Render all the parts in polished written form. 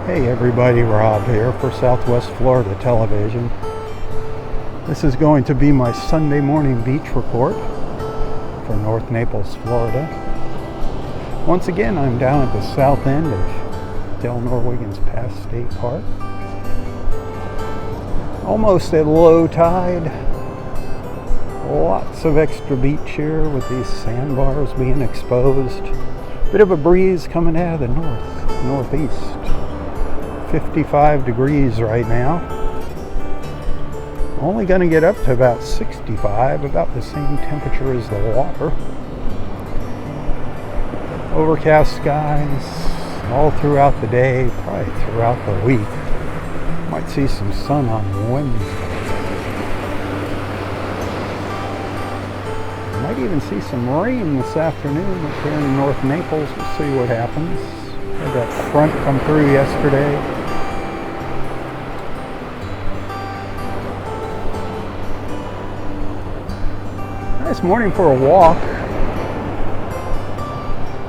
Hey everybody, Rob here for Southwest Florida Television. This is going to be my Sunday morning beach report for North Naples, Florida. Once again, I'm down at the south end of Delnor-Wiggins Pass State Park. Almost at low tide. Lots of extra beach here with these sandbars being exposed. Bit of a breeze coming out of the northeast. 55 degrees right now. Only going to get up to about 65, about the same temperature as the water. Overcast skies all throughout the day, probably throughout the week. Might see some sun on Wednesday. Might even see some rain this afternoon up here in North Naples. We'll see what happens. Had that front come through yesterday. Nice morning for a walk.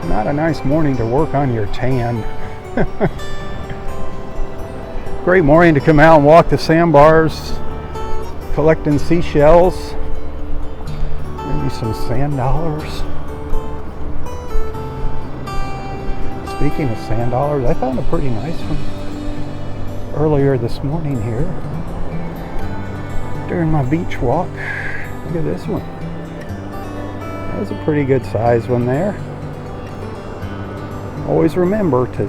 Not a nice morning to work on your tan. Great morning to come out and walk the sandbars, collecting seashells, maybe some sand dollars. Speaking of sand dollars, I found a pretty nice one earlier this morning here during my beach walk. Look at this one. That's a pretty good size one there. Always remember to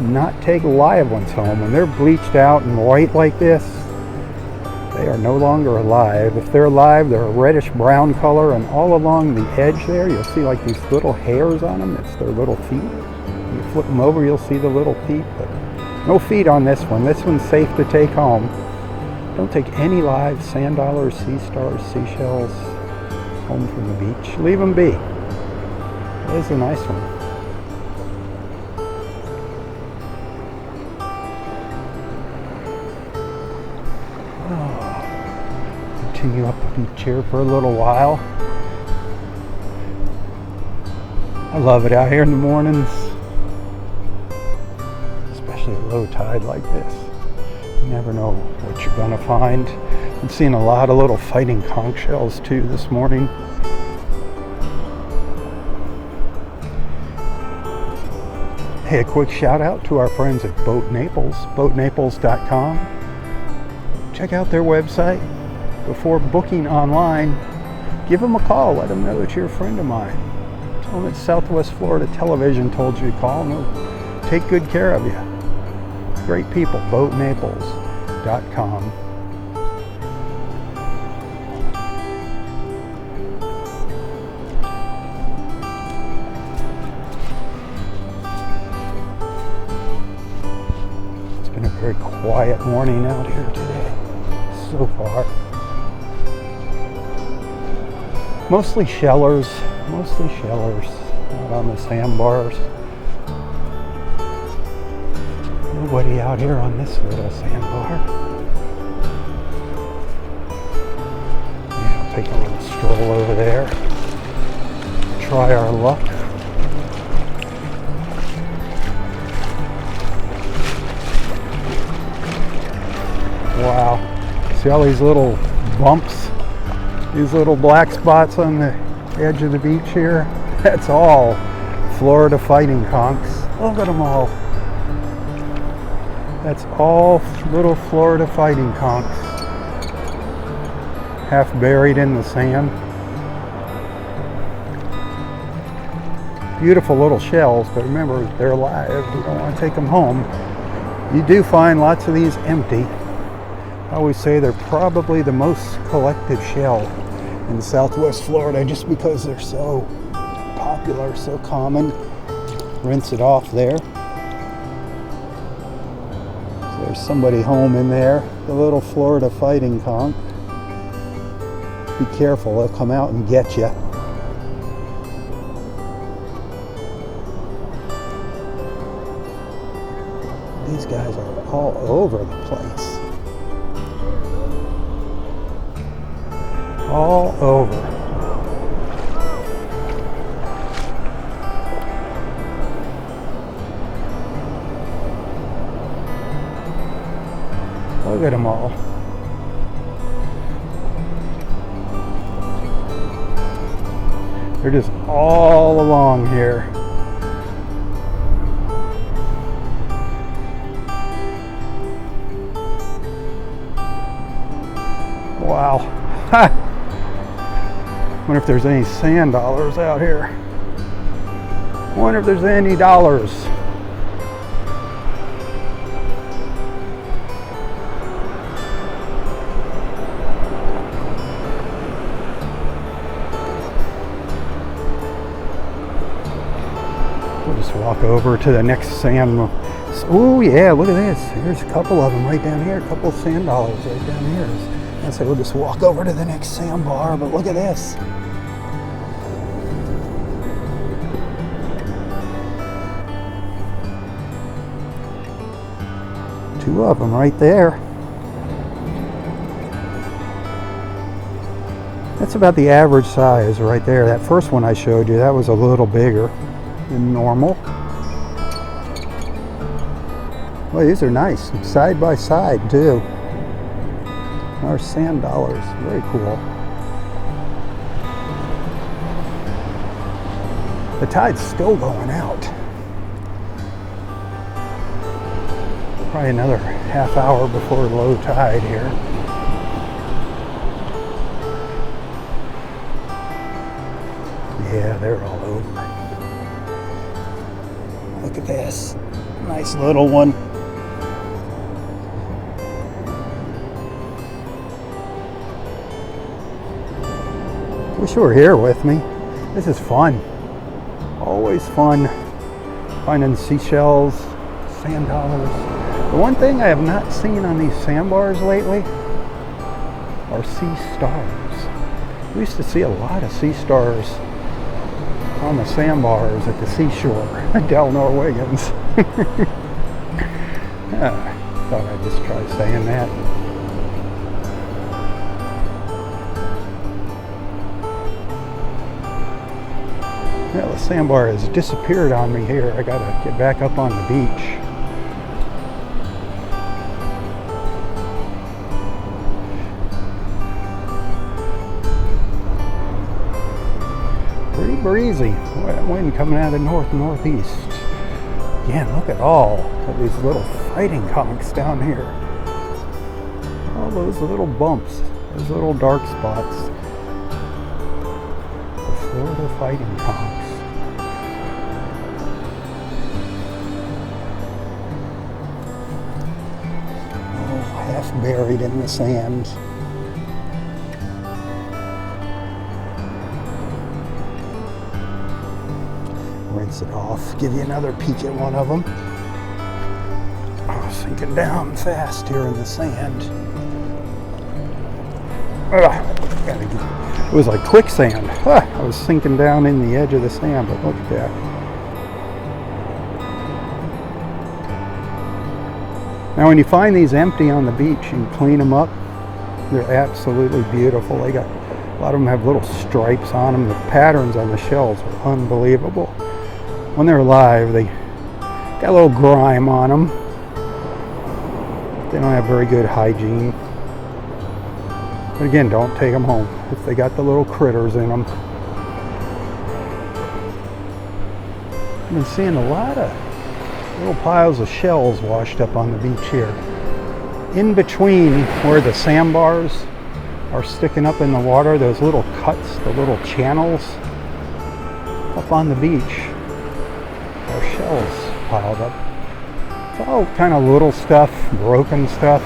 not take live ones home. When they're bleached out and white like this, they are no longer alive. If they're alive, they're a reddish brown color, and all along the edge there, you'll see like these little hairs on them. It's their little feet. When you flip them over, you'll see the little feet, but no feet on this one. This one's safe to take home. Don't take any live sand dollars, sea stars, seashells home from the beach. Leave them be. That is a nice one. Oh, continue up the beach here for a little while. I love it out here in the mornings, especially at low tide like this. You never know what you're gonna find. I'm seeing a lot of little fighting conch shells too this morning. Hey, a quick shout out to our friends at Boat Naples, boatnaples.com. Check out their website before booking online. Give them a call, let them know that you're a friend of mine. Tell them that Southwest Florida Television told you to call, and they'll take good care of you. Great people, boatnaples.com. It's been a very quiet morning out here today, so far. Mostly shellers, out on the sandbars. Nobody out here on this little sandbar. Yeah, I'll take a little stroll over there. Try our luck. Wow. See all these little bumps? These little black spots on the edge of the beach here? That's all Florida fighting conchs. Look at them all. That's all little Florida fighting conchs, half buried in the sand. Beautiful little shells, but remember, they're alive. You don't want to take them home. You do find lots of these empty. I always say they're probably the most collected shell in Southwest Florida just because they're so popular, so common. Rinse it off there. There's somebody home in there, the little Florida fighting conch. Be careful, they'll come out and get you. These guys are all over the place. All over. Look at them all. They're just all along here. Wow. Ha! Wonder if there's any sand dollars out here. Wonder if there's any dollars. We'll just walk over to the next sand. Oh yeah, look at this. There's a couple of them right down here. A couple of sand dollars right down here. I say we'll just walk over to the next sandbar, but look at this. Two of them right there. That's about the average size right there. That first one I showed you, that was a little bigger than normal. Well, these are nice, side by side too. Our sand dollars, very cool. The tide's still going out. Probably another half hour before low tide here. Yeah, they're all over. Look at this. Nice little one. Wish you were here with me. This is fun. Always fun finding seashells, sand dollars. The one thing I have not seen on these sandbars lately are sea stars. We used to see a lot of sea stars on the sandbars at the seashore. Delnor-Wiggins. Thought I'd just try saying that. Well, the sandbar has disappeared on me here. I gotta get back up on the beach. Pretty breezy. Wind coming out of the northeast. Again, look at all of these little fighting conchs down here. All those little bumps, those little dark spots. The Florida fighting conchs. Buried in the sand. Rinse it off. Give you another peek at one of them. Oh, sinking down fast here in the sand. It was like quicksand. I was sinking down in the edge of the sand, but look at that. Now when you find these empty on the beach, you can clean them up. They're absolutely beautiful. They got, a lot of them have little stripes on them. The patterns on the shells are unbelievable. When they're alive, they got a little grime on them. They don't have very good hygiene. But again, don't take them home if they got the little critters in them. I've been seeing a lot of little piles of shells washed up on the beach here. In between where the sandbars are sticking up in the water, those little cuts, the little channels up on the beach are shells piled up. It's all kind of little stuff, broken stuff.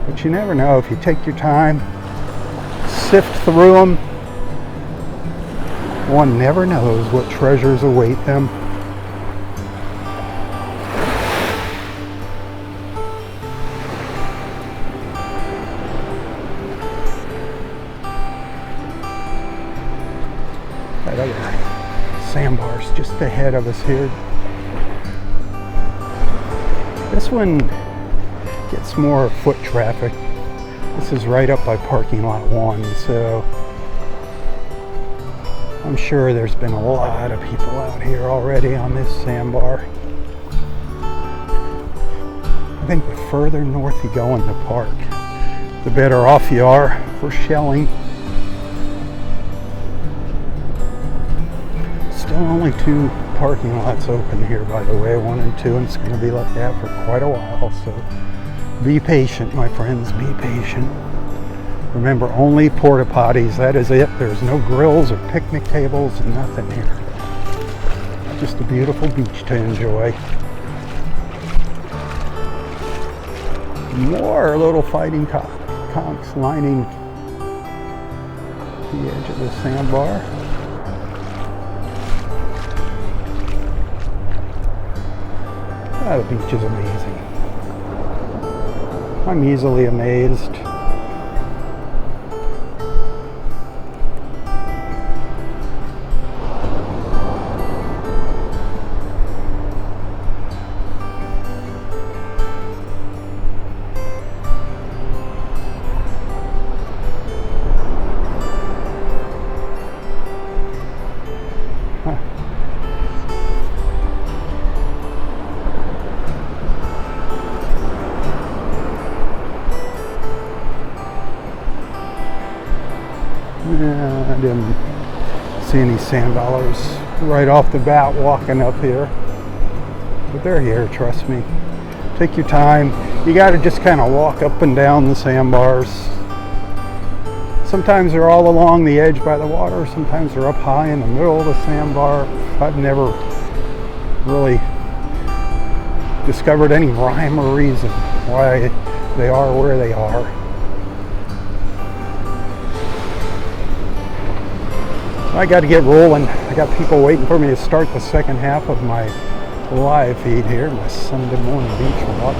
But you never know if you take your time, sift through them. One never knows what treasures await them. Sandbars just ahead of us here. This one gets more foot traffic. This is right up by parking lot 1, so I'm sure there's been a lot of people out here already on this sandbar. I think the further north you go in the park, the better off you are for shelling. Still only 2 parking lots open here, by the way, 1 and 2, and it's going to be like that for quite a while, so be patient, my friends, be patient. Remember, only porta potties, that is it. There's no grills or picnic tables, nothing here. Just a beautiful beach to enjoy. More little fighting conchs lining the edge of the sandbar. The beach is amazing. I'm easily amazed. I didn't see any sand dollars right off the bat walking up here, but they're here, trust me. Take your time. You got to just kind of walk up and down the sandbars. Sometimes they're all along the edge by the water, sometimes they're up high in the middle of the sandbar. I've never really discovered any rhyme or reason why they are where they are. I got to get rolling. I got people waiting for me to start the second half of my live feed here, my Sunday morning beach walk.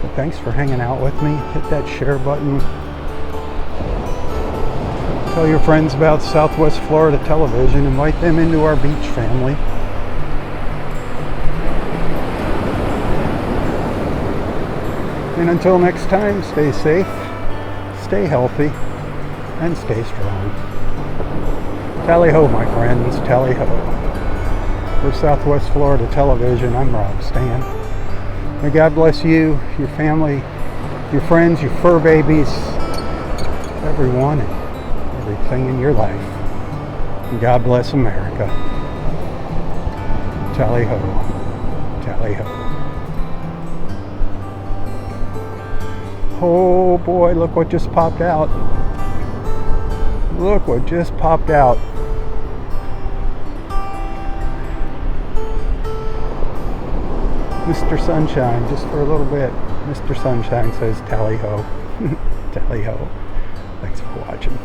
But thanks for hanging out with me. Hit that share button. Tell your friends about Southwest Florida Television. Invite them into our beach family. And until next time, stay safe, stay healthy, and stay strong. Tally-ho, my friends, tally-ho. For Southwest Florida Television, I'm Rob Stan. May God bless you, your family, your friends, your fur babies, everyone and everything in your life. And God bless America. Tally-ho, tally-ho. Oh boy, look what just popped out. Look what just popped out. Mr. Sunshine, just for a little bit. Mr. Sunshine says tally-ho. Tally-ho. Thanks for watching.